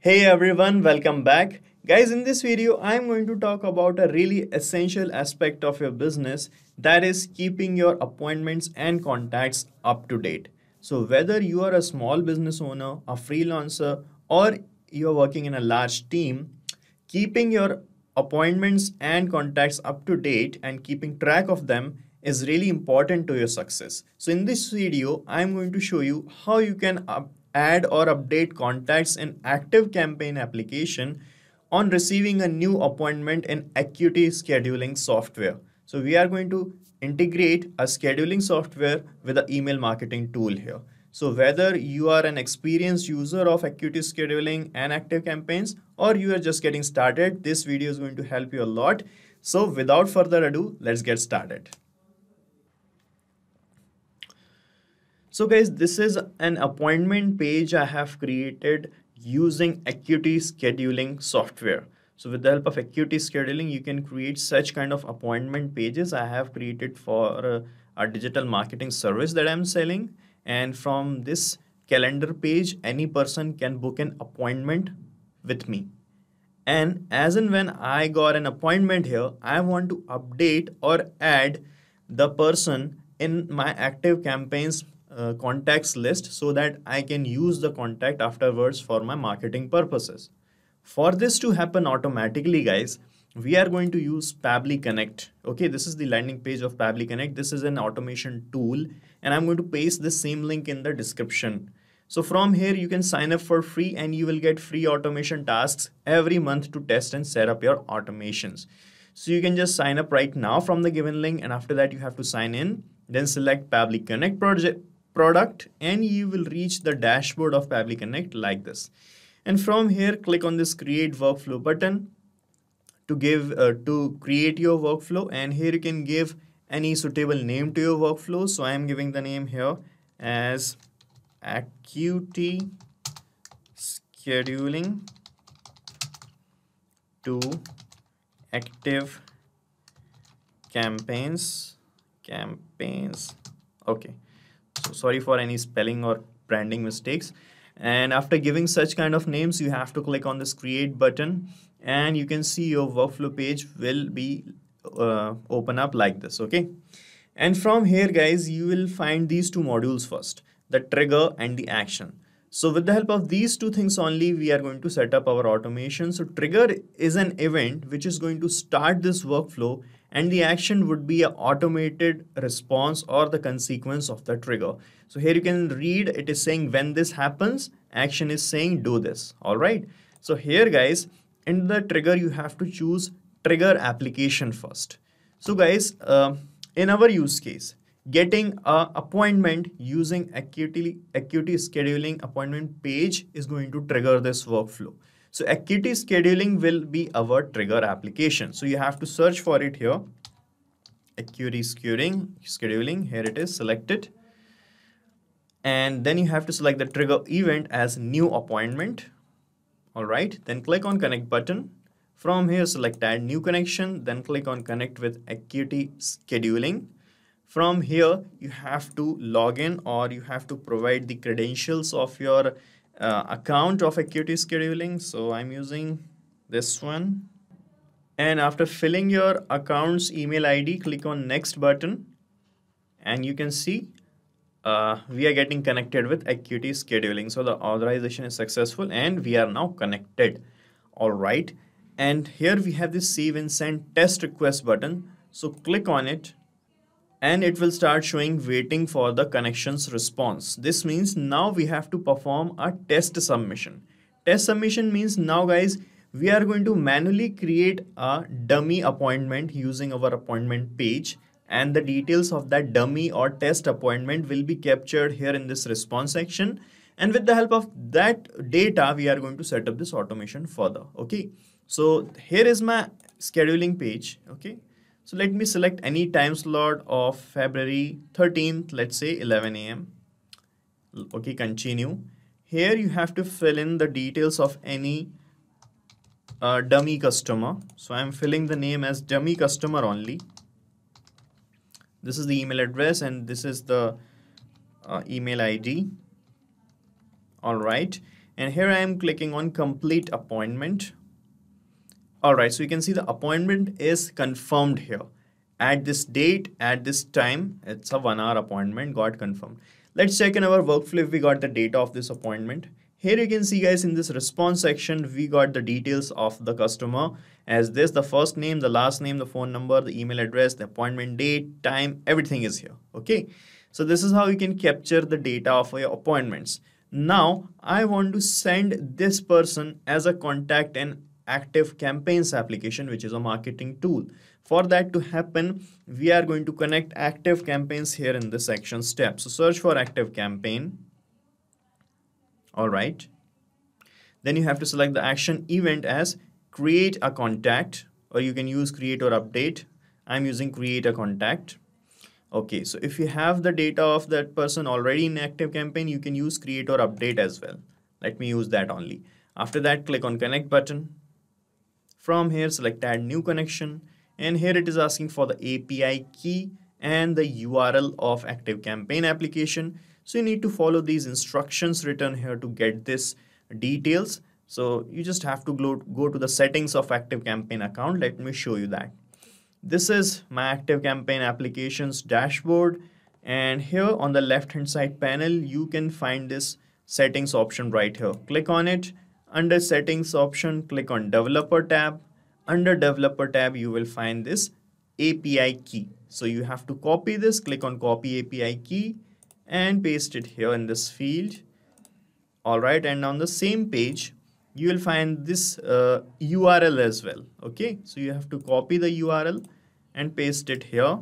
Hey everyone, welcome back. Guys, in this video, I'm going to talk about a really essential aspect of your business, that is keeping your appointments and contacts up to date. So, whether you are a small business owner, a freelancer, or you're working in a large team, keeping your appointments and contacts up to date and keeping track of them is really important to your success. So in this video, I'm going to show you how you can add or update contacts in ActiveCampaign application on receiving a new appointment in Acuity scheduling software. So we are going to integrate a scheduling software with an email marketing tool here. So whether you are an experienced user of Acuity scheduling and active campaigns or you are just getting started, this video is going to help you a lot. So without further ado, let's get started. So guys, this is an appointment page I have created using Acuity scheduling software. So with the help of Acuity scheduling, you can create such kind of appointment pages I have created for a digital marketing service that I'm selling. And from this calendar page, any person can book an appointment with me. And as and when I got an appointment here, I want to update or add the person in my active campaigns contacts list so that I can use the contact afterwards for my marketing purposes. For this to happen automatically, guys, we are going to use Pabbly Connect. Okay, this is the landing page of Pabbly Connect. This is an automation tool, and I'm going to paste the same link in the description. So from here, you can sign up for free and you will get free automation tasks every month to test and set up your automations. So you can just sign up right now from the given link, and after that you have to sign in, then select Pabbly Connect product, and you will reach the dashboard of Pabbly Connect like this. And from here, click on this create workflow button to create your workflow, and here you can give any suitable name to your workflow. So I am giving the name here as Acuity scheduling to active campaigns. Okay, so sorry for any spelling or branding mistakes. And after giving such kind of names, you have to click on this create button, and you can see your workflow page will be open up like this. Okay, and from here, guys, you will find these two modules first, the trigger and the action. So with the help of these two things only, we are going to set up our automation. So trigger is an event which is going to start this workflow, and the action would be an automated response or the consequence of the trigger. So here you can read, it is saying when this happens, action is saying do this. All right. So here, guys, in the trigger, you have to choose trigger application first. So guys, in our use case, getting an appointment using Acuity scheduling appointment page is going to trigger this workflow. So Acuity scheduling will be our trigger application. So you have to search for it here. Acuity scheduling, here it is, select it. And then you have to select the trigger event as new appointment. All right, then click on connect button. From here, select add new connection, then click on connect with Acuity scheduling. From here, you have to log in or you have to provide the credentials of your account of Acuity scheduling. So I'm using this one. And after filling your account's email ID, click on next button. And you can see we are getting connected with Acuity scheduling. So the authorization is successful and we are now connected. All right. And here we have this save and send test request button. So click on it, and it will start showing waiting for the connections response. This means now we have to perform a test submission. Test submission means now, guys, we are going to manually create a dummy appointment using our appointment page, and the details of that dummy or test appointment will be captured here in this response section. And with the help of that data, we are going to set up this automation further. Okay, so here is my scheduling page. Okay, so let me select any time slot of February 13th, let's say 11 a.m. Okay, continue. Here you have to fill in the details of any dummy customer. So I'm filling the name as dummy customer only. This is the email address and this is the email ID. All right. And here I am clicking on complete appointment. All right, so you can see the appointment is confirmed here. At this date, at this time, it's a 1 hour appointment, got confirmed. Let's check in our workflow if we got the data of this appointment. Here you can see guys, in this response section, we got the details of the customer as this, the first name, the last name, the phone number, the email address, the appointment date, time, everything is here. Okay. So this is how you can capture the data of your appointments. Now I want to send this person as a contact in ActiveCampaigns application, which is a marketing tool. For that to happen, we are going to connect ActiveCampaigns here in this action step. So search for ActiveCampaign. All right. Then you have to select the action event as create a contact, or you can use create or update. I'm using create a contact. Okay, so if you have the data of that person already in ActiveCampaign, you can use create or update as well. Let me use that only. After that, click on connect button. From here, select add new connection. And here it is asking for the API key and the URL of ActiveCampaign application. So you need to follow these instructions written here to get this details. So you just have to go to the settings of ActiveCampaign account. Let me show you that. This is my ActiveCampaign applications dashboard. And here on the left hand side panel, you can find this settings option right here. Click on it. Under settings option, click on developer tab. Under developer tab, you will find this API key. So you have to copy this, click on copy API key and paste it here in this field. All right. And on the same page, you will find this URL as well. Okay. So you have to copy the URL and paste it here.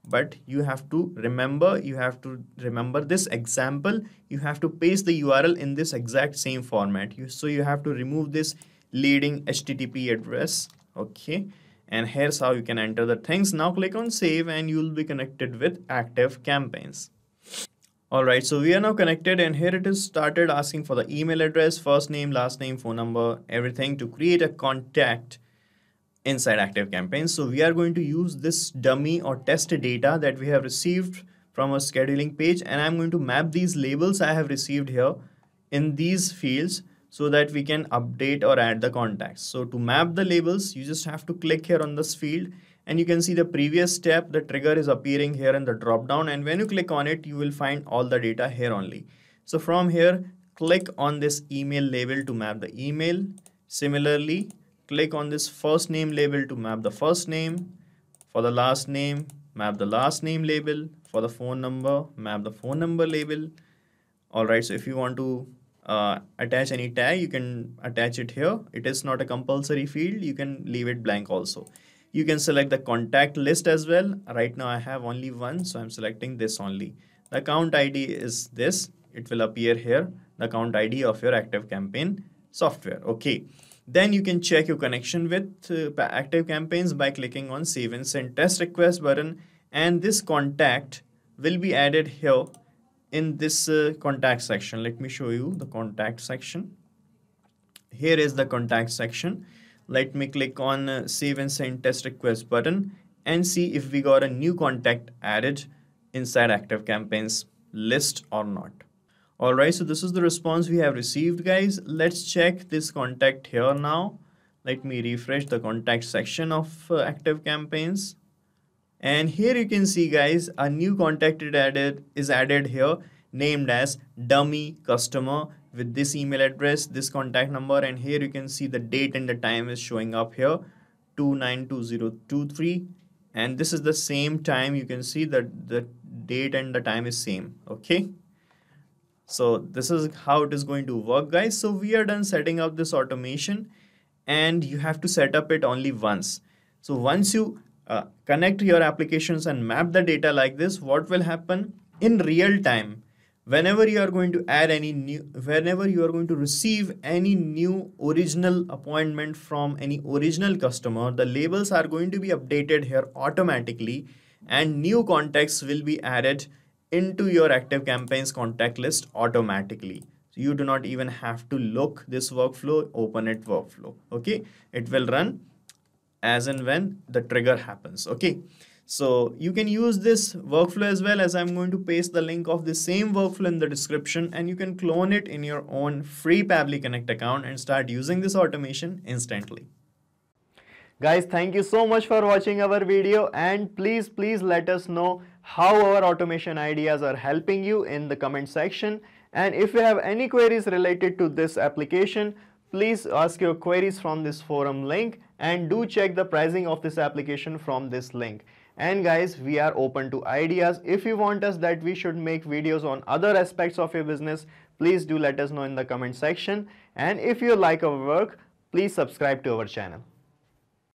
But you have to remember this example. You have to paste the URL in this exact same format. So you have to remove this leading HTTP address. Okay. And here's how you can enter the things. Now click on save and you will be connected with ActiveCampaigns. All right, so we are now connected and here it is started asking for the email address, first name, last name, phone number, everything to create a contact inside ActiveCampaign. So we are going to use this dummy or test data that we have received from a scheduling page, and I'm going to map these labels I have received here in these fields so that we can update or add the contacts. So to map the labels, you just have to click here on this field and you can see the previous step, the trigger is appearing here in the drop down, and when you click on it, you will find all the data here only. So from here, click on this email label to map the email. Similarly, click on this first name label to map the first name. For the last name, map the last name label. For the phone number, map the phone number label. All right, so if you want to attach any tag, you can attach it here. It is not a compulsory field. You can leave it blank also. You can select the contact list as well. Right now I have only one, so I'm selecting this only. The account ID is this. It will appear here, the account ID of your ActiveCampaign software. Okay. Then you can check your connection with ActiveCampaigns by clicking on Save and Send Test Request button, and this contact will be added here in this contact section. Let me show you the contact section. Here is the contact section. Let me click on Save and Send Test Request button and see if we got a new contact added inside ActiveCampaigns list or not. Alright, so this is the response we have received, guys. Let's check this contact here now. Let me refresh the contact section of ActiveCampaigns. And here you can see, guys, a new contact is added here named as dummy customer with this email address, this contact number, and here you can see the date and the time is showing up here, 292023, and this is the same time. You can see that the date and the time is same. Okay. So this is how it is going to work, guys. So we are done setting up this automation, and you have to set up it only once. So once you connect your applications and map the data like this, what will happen in real time? Whenever you are going to add any new, whenever you are going to receive any new original appointment from any original customer, the labels are going to be updated here automatically, and new contacts will be added into your ActiveCampaigns contact list automatically. So you do not even have to look this workflow, open it workflow. Okay, it will run as and when the trigger happens. Okay, So you can use this workflow as well, as I'm going to paste the link of the same workflow in the description, and you can clone it in your own free Pabbly Connect account and start using this automation instantly. Guys, thank you so much for watching our video, and please let us know how our automation ideas are helping you in the comment section. And if you have any queries related to this application, please ask your queries from this forum link, and do check the pricing of this application from this link. And guys, we are open to ideas. If you want us that we should make videos on other aspects of your business, please do let us know in the comment section. And if you like our work, please subscribe to our channel.